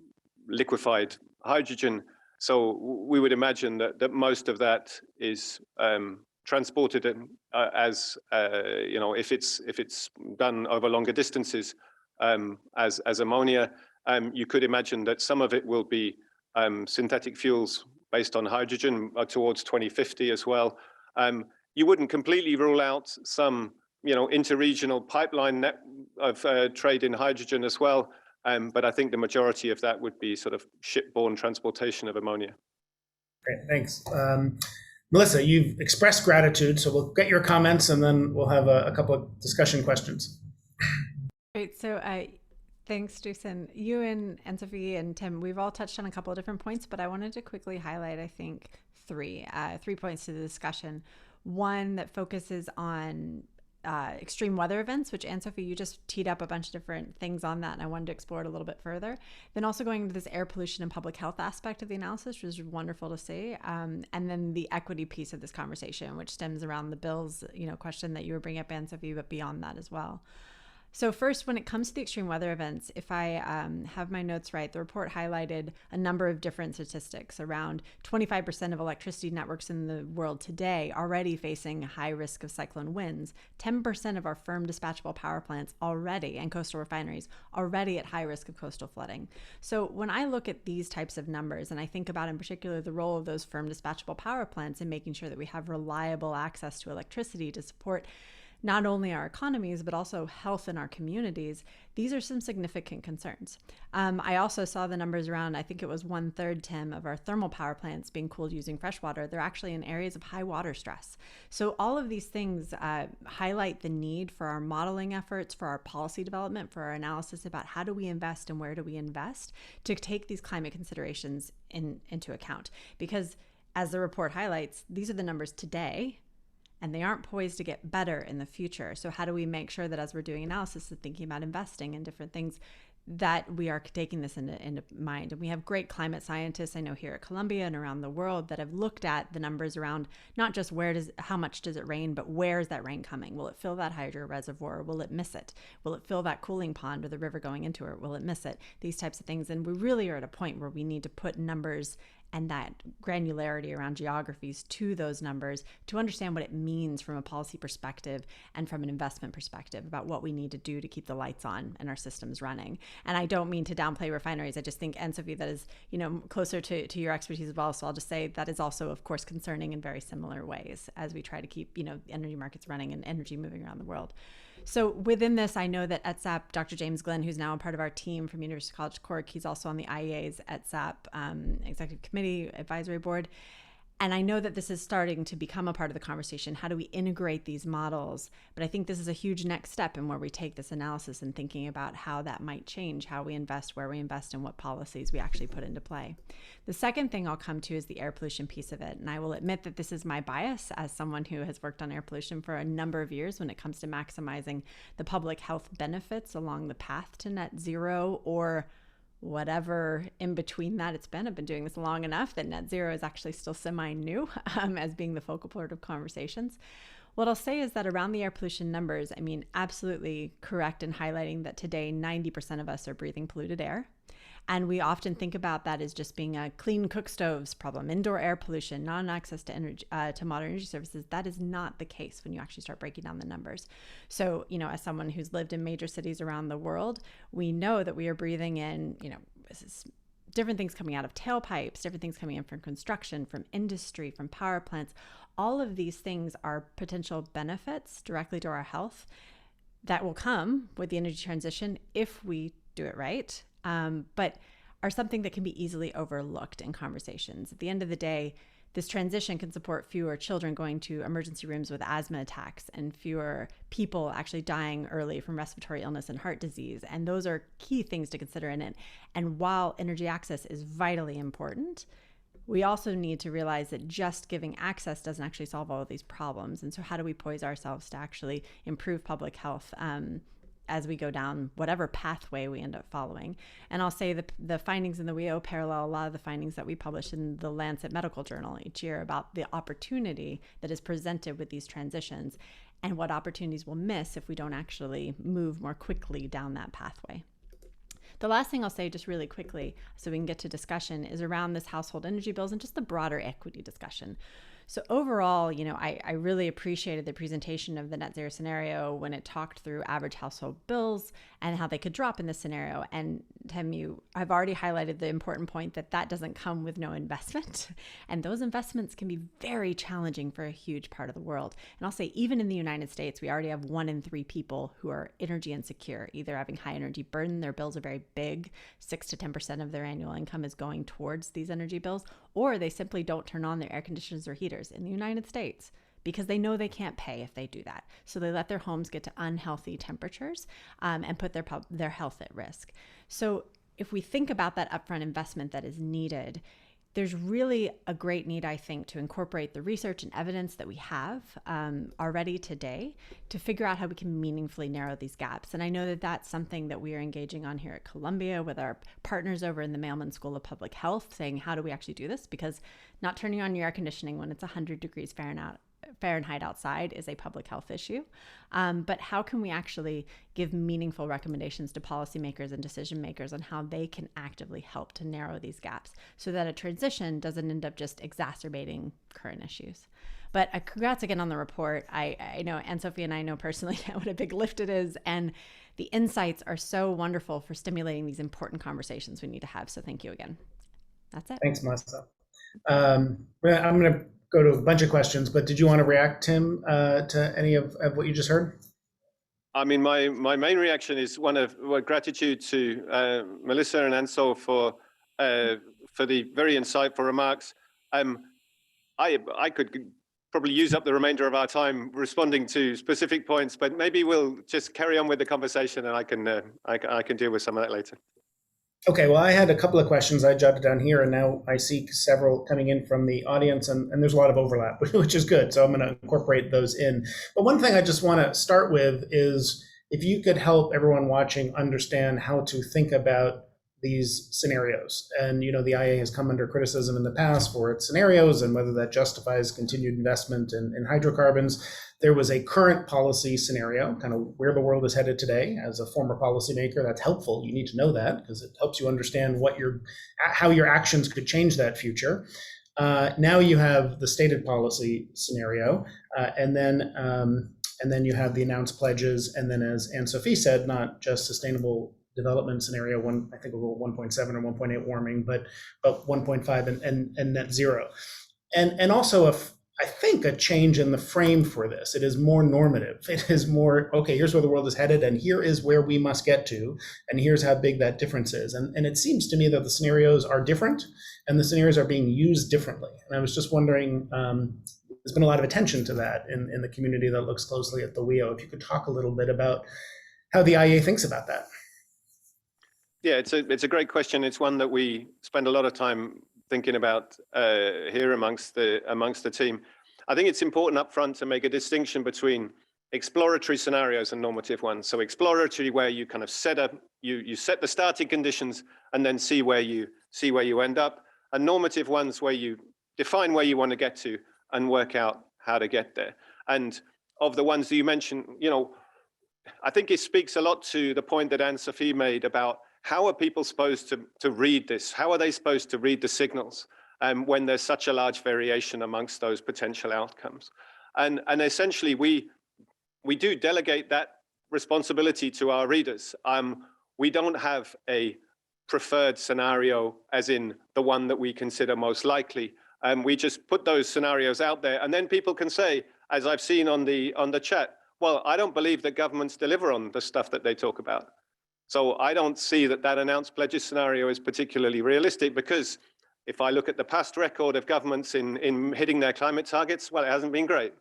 S2: liquefied hydrogen. So we would imagine that most of that is transported as if it's done over longer distances as ammonia. You could imagine that some of it will be synthetic fuels based on hydrogen towards 2050 as well. You wouldn't completely rule out some, interregional pipeline net of trade in hydrogen as well. But I think the majority of that would be sort of shipborne transportation of ammonia.
S1: Great, thanks. Melissa, you've expressed gratitude, so we'll get your comments and then we'll have a couple of discussion questions.
S4: Great. So thanks, Jason. You and Anne-Sophie and Tim, we've all touched on a couple of different points, but I wanted to quickly highlight, I think, three points to the discussion. One that focuses on extreme weather events, which Anne-Sophie, you just teed up a bunch of different things on that, and I wanted to explore it a little bit further. Then also going into this air pollution and public health aspect of the analysis, which was wonderful to see. And then the equity piece of this conversation, which stems around the bills, question that you were bringing up, Anne-Sophie, but beyond that as well. So first, when it comes to the extreme weather events, if I have my notes right, the report highlighted a number of different statistics. Around 25% of electricity networks in the world today already facing high risk of cyclone winds, 10% of our firm dispatchable power plants already, and coastal refineries, already at high risk of coastal flooding. So when I look at these types of numbers, and I think about in particular the role of those firm dispatchable power plants in making sure that we have reliable access to electricity to support not only our economies, but also health in our communities, these are some significant concerns. I also saw the numbers around, I think it was 1/3, Tim, of our thermal power plants being cooled using fresh water. They're actually in areas of high water stress. So all of these things highlight the need for our modeling efforts, for our policy development, for our analysis about how do we invest and where do we invest to take these climate considerations into account. Because as the report highlights, these are the numbers today, and they aren't poised to get better in the future. So how do we make sure that as we're doing analysis and thinking about investing in different things, that we are taking this into mind? And we have great climate scientists, I know, here at Columbia and around the world that have looked at the numbers around not just how much does it rain, but where is that rain coming? Will it fill that hydro reservoir? Will it miss it? Will it fill that cooling pond or the river going into it? Will it miss it? These types of things. And we really are at a point where we need to put numbers and that granularity around geographies to those numbers to understand what it means from a policy perspective and from an investment perspective about what we need to do to keep the lights on and our systems running. And I don't mean to downplay refineries. I just think, Anne-Sophie, that is, closer to your expertise as well. So I'll just say that is also, of course, concerning in very similar ways as we try to keep, energy markets running and energy moving around the world. So within this, I know that at SAP, Dr. James Glenn, who's now a part of our team from University College Cork, he's also on the IEA's at SAP Executive Committee Advisory Board. And I know that this is starting to become a part of the conversation. How do we integrate these models? But I think this is a huge next step in where we take this analysis and thinking about how that might change, how we invest, where we invest, and what policies we actually put into play. The second thing I'll come to is the air pollution piece of it. And I will admit that this is my bias as someone who has worked on air pollution for a number of years when it comes to maximizing the public health benefits along the path to net zero, or whatever in between that it's been. I've been doing this long enough that net zero is actually still semi-new as being the focal point of conversations. What I'll say is that around the air pollution numbers, I mean, absolutely correct in highlighting that today 90% of us are breathing polluted air. And we often think about that as just being a clean cook stoves problem, indoor air pollution, non-access to energy, to modern energy services. That is not the case when you actually start breaking down the numbers. So, as someone who's lived in major cities around the world, we know that we are breathing in, different things coming out of tailpipes, different things coming in from construction, from industry, from power plants. All of these things are potential benefits directly to our health that will come with the energy transition if we do it right. But are something that can be easily overlooked in conversations. At the end of the day, this transition can support fewer children going to emergency rooms with asthma attacks and fewer people actually dying early from respiratory illness and heart disease. And those are key things to consider in it. And while energy access is vitally important, we also need to realize that just giving access doesn't actually solve all of these problems. And so how do we poise ourselves to actually improve public health as we go down whatever pathway we end up following? And I'll say the findings in the WEO parallel a lot of the findings that we publish in the Lancet Medical Journal each year about the opportunity that is presented with these transitions and what opportunities we'll miss if we don't actually move more quickly down that pathway. The last thing I'll say just really quickly so we can get to discussion is around this household energy bills and just the broader equity discussion. So overall, I really appreciated the presentation of the net zero scenario when it talked through average household bills and how they could drop in this scenario. And Tim, I've already highlighted the important point that doesn't come with no investment. And those investments can be very challenging for a huge part of the world. And I'll say even in the United States, we already have 1 in 3 people who are energy insecure, either having high energy burden, their bills are very big, 6 to 10% of their annual income is going towards these energy bills, or they simply don't turn on their air conditioners or heaters in the United States because they know they can't pay if they do that. So they let their homes get to unhealthy temperatures and put their health at risk. So if we think about that upfront investment that is needed, there's really a great need, I think, to incorporate the research and evidence that we have already today to figure out how we can meaningfully narrow these gaps. And I know that that's something that we are engaging on here at Columbia with our partners over in the Mailman School of Public Health, saying, how do we actually do this? Because not turning on your air conditioning when it's 100 degrees Fahrenheit outside is a public health issue. But how can we actually give meaningful recommendations to policymakers and decision makers on how they can actively help to narrow these gaps so that a transition doesn't end up just exacerbating current issues? But congrats again on the report. I know Anne-Sophie and I know personally what a big lift it is, and the insights are so wonderful for stimulating these important conversations we need to have. So thank you again. That's it.
S1: Thanks, Melissa. I'm going to go to a bunch of questions, but did you want to react, Tim, to any of what you just heard?
S2: I mean, my main reaction is one of gratitude to Melissa and Anne-Sophie for the very insightful remarks. I could probably use up the remainder of our time responding to specific points, but maybe we'll just carry on with the conversation, and I can deal with some of that later.
S1: Okay, well, I had a couple of questions I jotted down here, and now I see several coming in from the audience, and there's a lot of overlap, which is good. So I'm going to incorporate those in. But one thing I just want to start with is if you could help everyone watching understand how to think about these scenarios. And, the IEA has come under criticism in the past for its scenarios and whether that justifies continued investment in hydrocarbons. There was a current policy scenario, kind of where the world is headed today. As a former policymaker, that's helpful. You need to know that because it helps you understand how your actions could change that future. Now you have the stated policy scenario, and then you have the announced pledges, and then, as Anne-Sophie said, not just sustainable development scenario, I think it was 1.7 or 1.8 warming, but 1.5 and net zero, and also I think a change in the frame for this. It is more normative. It is more, okay, here's where the world is headed, and here is where we must get to, and here's how big that difference is. And it seems to me that the scenarios are different, and the scenarios are being used differently. And I was just wondering, there's been a lot of attention to that in the community that looks closely at the WEO. If you could talk a little bit about how the IEA thinks about that.
S2: Yeah, it's a great question. It's one that we spend a lot of time thinking about here amongst the team. I think it's important up front to make a distinction between exploratory scenarios and normative ones. So exploratory, where you kind of you set the starting conditions and then see where you end up, and normative ones where you define where you want to get to and work out how to get there. And of the ones that you mentioned, I think it speaks a lot to the point that Anne-Sophie made about how are people supposed to read this? How are they supposed to read the signals when there's such a large variation amongst those potential outcomes? And essentially, we do delegate that responsibility to our readers. We don't have a preferred scenario as in the one that we consider most likely. We just put those scenarios out there, and then people can say, as I've seen on the chat, well, I don't believe that governments deliver on the stuff that they talk about. So I don't see that announced pledges scenario is particularly realistic, because if I look at the past record of governments in hitting their climate targets, well, it hasn't been great.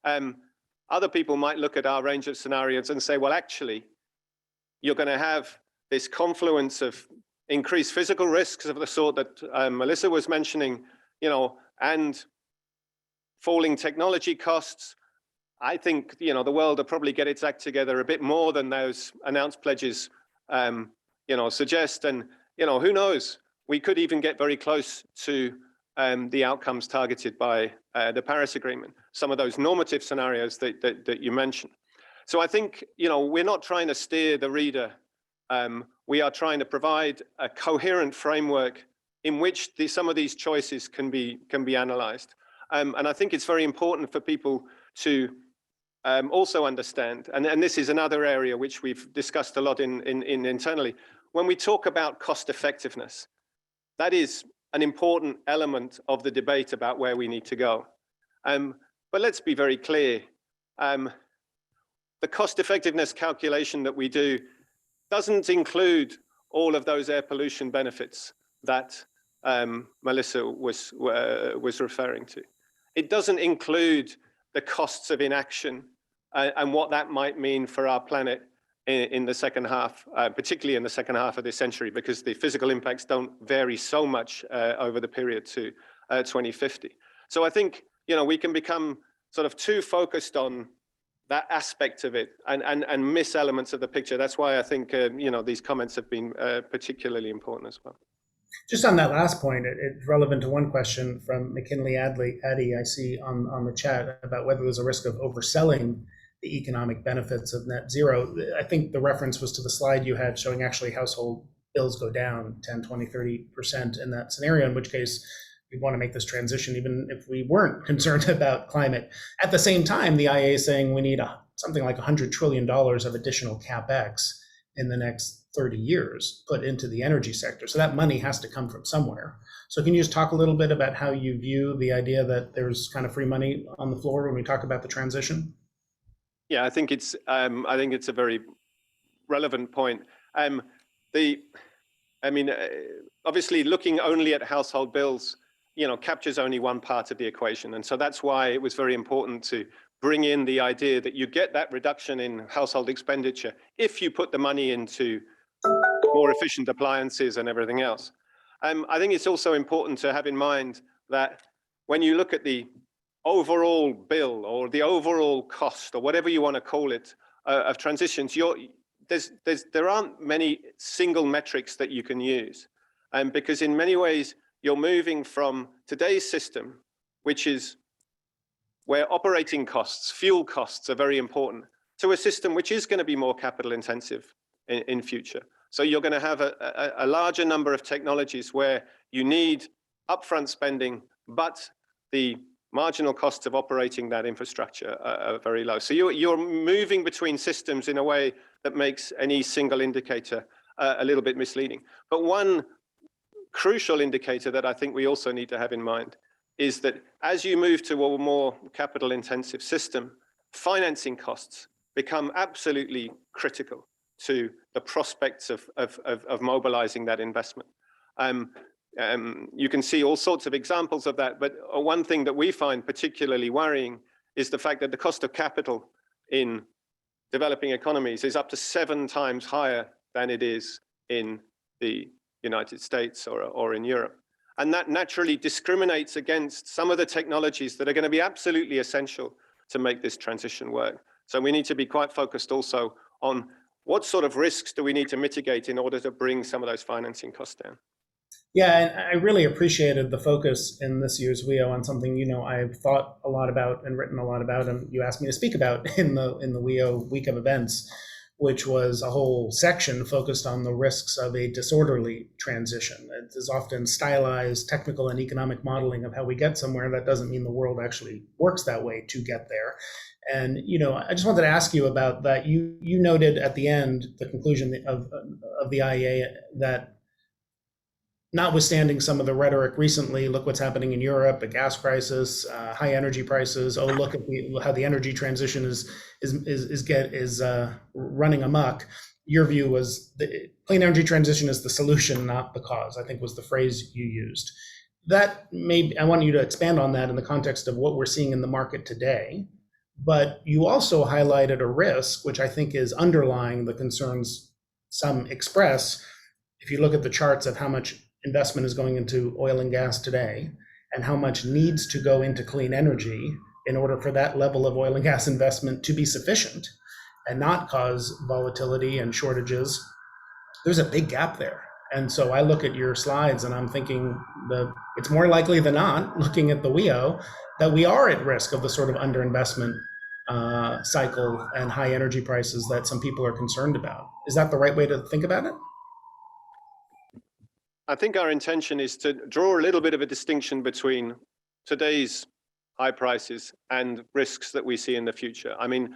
S2: Other people might look at our range of scenarios and say, well, actually, you're going to have this confluence of increased physical risks of the sort that Melissa was mentioning, and falling technology costs. I think, the world will probably get its act together a bit more than those announced pledges, suggest. And, who knows? We could even get very close to the outcomes targeted by the Paris Agreement, some of those normative scenarios that you mentioned. So I think, we're not trying to steer the reader. We are trying to provide a coherent framework in which some of these choices can be analyzed. And I think it's very important for people to also understand, and this is another area which we've discussed a lot in internally, when we talk about cost effectiveness, that is an important element of the debate about where we need to go. But let's be very clear, the cost effectiveness calculation that we do doesn't include all of those air pollution benefits that Melissa was referring to. It doesn't include the costs of inaction and what that might mean for our planet in the second half, particularly in the second half of this century, because the physical impacts don't vary so much over the period to 2050. So I think, we can become sort of too focused on that aspect of it and miss elements of the picture. That's why I think, these comments have been particularly important as well.
S1: Just on that last point, it's relevant to one question from McKinley Addy, I see on the chat, about whether there's a risk of overselling the economic benefits of net zero. I think the reference was to the slide you had showing actually household bills go down 10, 20, 30% in that scenario, in which case we want to make this transition even if we weren't concerned about climate. At the same time, the IEA is saying we need something like $100 trillion of additional CapEx in the next 30 years put into the energy sector. So that money has to come from somewhere. So can you just talk a little bit about how you view the idea that there's kind of free money on the floor when we talk about the transition?
S2: Yeah, I think it's a very relevant point. Obviously, looking only at household bills, captures only one part of the equation, and so that's why it was very important to bring in the idea that you get that reduction in household expenditure if you put the money into more efficient appliances and everything else. I think it's also important to have in mind that when you look at the overall bill or the overall cost or whatever you want to call it of transitions, there aren't many single metrics that you can use, because in many ways you're moving from today's system, which is where operating costs, fuel costs are very important, to a system which is going to be more capital intensive in future. So you're going to have a larger number of technologies where you need upfront spending, but the marginal costs of operating that infrastructure are very low. So you're moving between systems in a way that makes any single indicator a little bit misleading. But one crucial indicator that I think we also need to have in mind is that as you move to a more capital intensive system, financing costs become absolutely critical to the prospects of mobilizing that investment. You can see all sorts of examples of that, but one thing that we find particularly worrying is the fact that the cost of capital in developing economies is up to 7 times higher than it is in the United States or in Europe. And that naturally discriminates against some of the technologies that are going to be absolutely essential to make this transition work. So we need to be quite focused also on what sort of risks do we need to mitigate in order to bring some of those financing costs down.
S1: Yeah, and I really appreciated the focus in this year's WEO on something, I've thought a lot about and written a lot about, and you asked me to speak about in the WEO week of events, which was a whole section focused on the risks of a disorderly transition. It is often stylized technical and economic modeling of how we get somewhere. That doesn't mean the world actually works that way to get there. And I just wanted to ask you about that. You noted at the end the conclusion of the IEA that, notwithstanding some of the rhetoric recently, look what's happening in Europe, a gas crisis, high energy prices. Oh, look at how the energy transition is running amok. Your view was the clean energy transition is the solution, not the cause, I think was the phrase you used. I want you to expand on that in the context of what we're seeing in the market today. But you also highlighted a risk, which I think is underlying the concerns some express. If you look at the charts of how much investment is going into oil and gas today, and how much needs to go into clean energy in order for that level of oil and gas investment to be sufficient and not cause volatility and shortages, there's a big gap there. And so I look at your slides and I'm thinking it's more likely than not, looking at the WEO, that we are at risk of the sort of underinvestment cycle and high energy prices that some people are concerned about. Is that the right way to think about it?
S2: I think our intention is to draw a little bit of a distinction between today's high prices and risks that we see in the future. I mean,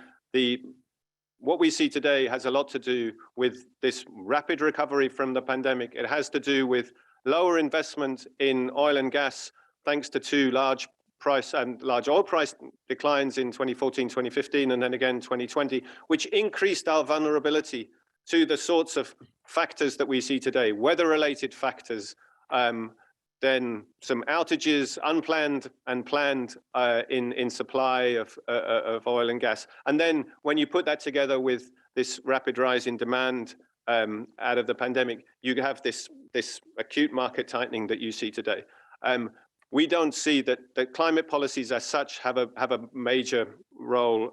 S2: what we see today has a lot to do with this rapid recovery from the pandemic. It has to do with lower investment in oil and gas, thanks to two large oil price declines in 2014, 2015, and then again 2020, which increased our vulnerability to the sorts of factors that we see today, weather-related factors, then some outages, unplanned and planned in supply of oil and gas. And then when you put that together with this rapid rise in demand out of the pandemic, you have this acute market tightening that you see today. We don't see that climate policies as such have a major role.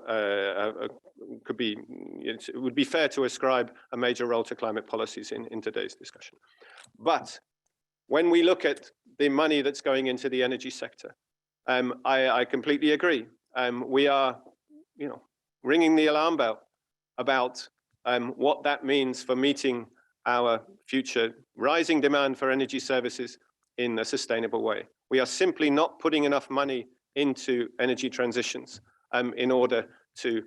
S2: It would be fair to ascribe a major role to climate policies in today's discussion. But when we look at the money that's going into the energy sector, I completely agree. We are, ringing the alarm bell about what that means for meeting our future rising demand for energy services in a sustainable way. We are simply not putting enough money into energy transitions in order to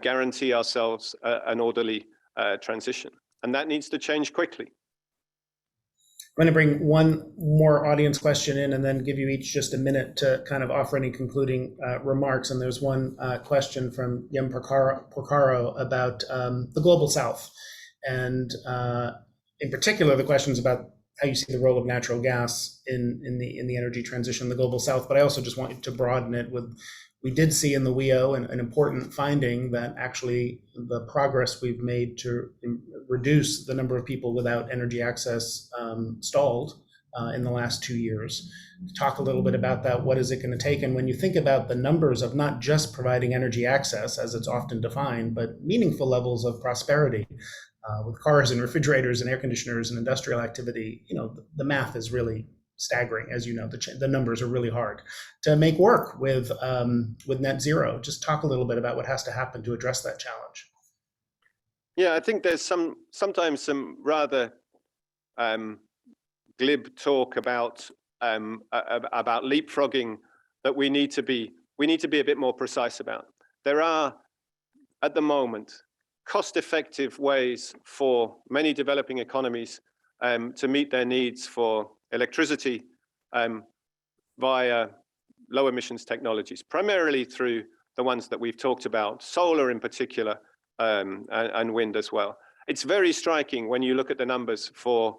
S2: guarantee ourselves an orderly transition. And that needs to change quickly.
S1: I'm going to bring one more audience question in and then give you each just a minute to kind of offer any concluding remarks. And there's one question from Yem Porcaro about the Global South. And in particular, the question's about how you see the role of natural gas in the energy transition in the Global South. But I also just want to broaden it with, we did see in the WEO an important finding that actually the progress we've made to reduce the number of people without energy access stalled in the last 2 years. Talk a little bit about that. What is it going to take? And when you think about the numbers of not just providing energy access, as it's often defined, but meaningful levels of prosperity, with cars and refrigerators and air conditioners and industrial activity, the math is really staggering. As you know, the numbers are really hard to make work with net zero. Just talk a little bit about what has to happen to address that challenge.
S2: Yeah, I think there's sometimes some rather glib talk about leapfrogging that we need to be a bit more precise about. There are, at the moment, cost-effective ways for many developing economies to meet their needs for electricity via low emissions technologies, primarily through the ones that we've talked about, solar in particular, and wind as well. It's very striking when you look at the numbers for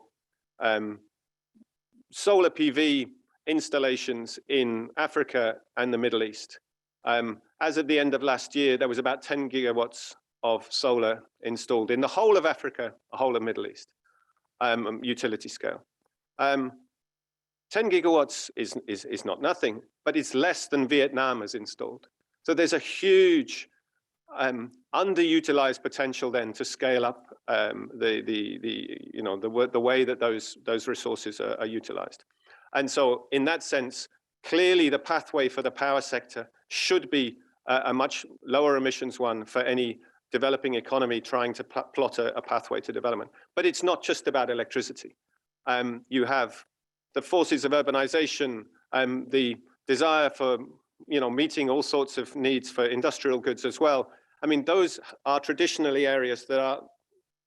S2: solar PV installations in Africa and the Middle East. As at the end of last year, there was about 10 gigawatts of solar installed in the whole of Africa, the whole of Middle East, utility scale. 10 gigawatts is not nothing, but it's less than Vietnam has installed. So there's a huge underutilized potential then to scale up the way that those resources are utilized. And so in that sense, clearly the pathway for the power sector should be a much lower emissions one for any developing economy trying to plot a pathway to development. But it's not just about electricity. You have the forces of urbanization, the desire for meeting all sorts of needs for industrial goods as well. I mean, those are traditionally areas that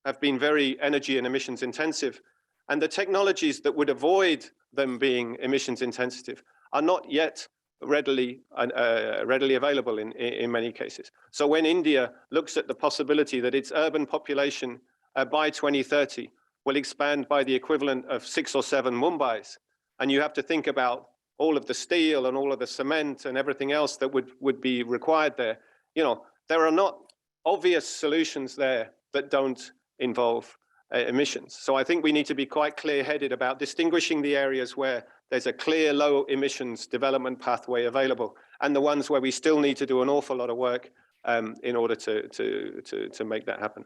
S2: have been very energy and emissions intensive, and the technologies that would avoid them being emissions intensive are not yet readily available in many cases. So when India looks at the possibility that its urban population by 2030 will expand by the equivalent of 6 or 7 Mumbais, and you have to think about all of the steel and all of the cement and everything else that would be required there, there are not obvious solutions there that don't involve emissions. So I think we need to be quite clear-headed about distinguishing the areas where there's a clear low emissions development pathway available, and the ones where we still need to do an awful lot of work in order to make that happen.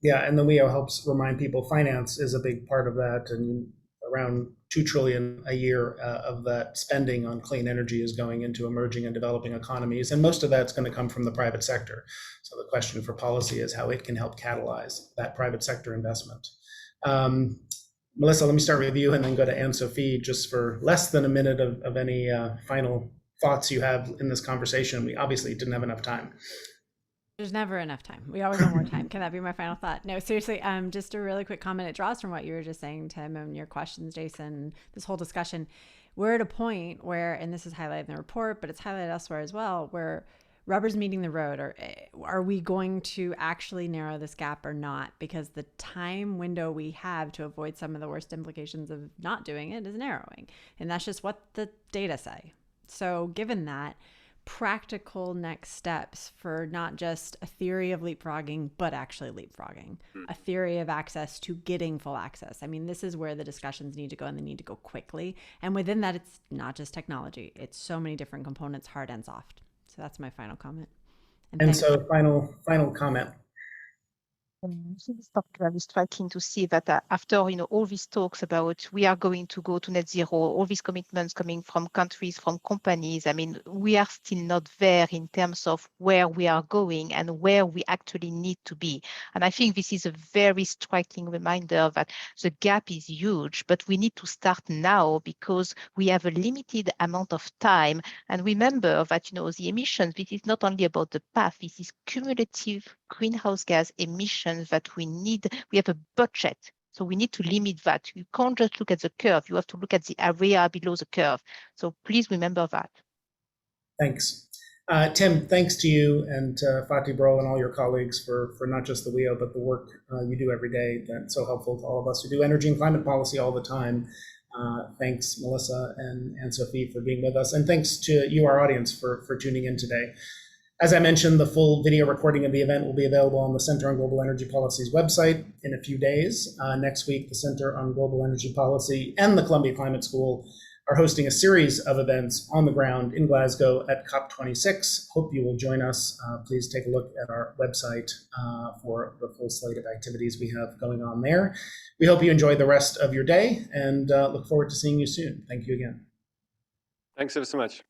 S1: Yeah, and the WEO helps remind people finance is a big part of that, and around $2 trillion a year of that spending on clean energy is going into emerging and developing economies, and most of that's going to come from the private sector. So the question for policy is how it can help catalyze that private sector investment. Melissa, let me start with you and then go to Anne-Sophie just for less than a minute of any final thoughts you have in this conversation. We obviously didn't have enough time.
S4: There's never enough time. We always want more time. Can that be my final thought? No, seriously, just a really quick comment. It draws from what you were just saying, Tim, and your questions, Jason, this whole discussion. We're at a point where, and this is highlighted in the report, but it's highlighted elsewhere as well, where rubber's meeting the road. Or are we going to actually narrow this gap or not? Because the time window we have to avoid some of the worst implications of not doing it is narrowing. And that's just what the data say. So given that, practical next steps for not just a theory of leapfrogging, but actually leapfrogging, a theory of access to getting full access. I mean, this is where the discussions need to go, and they need to go quickly. And within that, it's not just technology. It's so many different components, hard and soft. So that's my final comment.
S1: And so final comment.
S3: It's very striking to see that after all these talks about we are going to go to net zero, all these commitments coming from countries, from companies, I mean, we are still not there in terms of where we are going and where we actually need to be. And I think this is a very striking reminder that the gap is huge, but we need to start now because we have a limited amount of time. And remember that the emissions, this is not only about the path, this is cumulative greenhouse gas emissions that we need. We have a budget, so we need to limit that. You can't just look at the curve. You have to look at the area below the curve. So please remember that.
S1: Thanks. Tim, thanks to you and Fatih Birol and all your colleagues for not just the WEO, but the work you do every day. That's so helpful to all of us who do energy and climate policy all the time. Thanks, Melissa and Anne-Sophie, for being with us. And thanks to you, our audience, for tuning in today. As I mentioned, the full video recording of the event will be available on the Center on Global Energy Policy's website in a few days. Next week, the Center on Global Energy Policy and the Columbia Climate School are hosting a series of events on the ground in Glasgow at COP26. Hope you will join us. Please take a look at our website for the full slate of activities we have going on there. We hope you enjoy the rest of your day and look forward to seeing you soon. Thank you again.
S2: Thanks ever so much.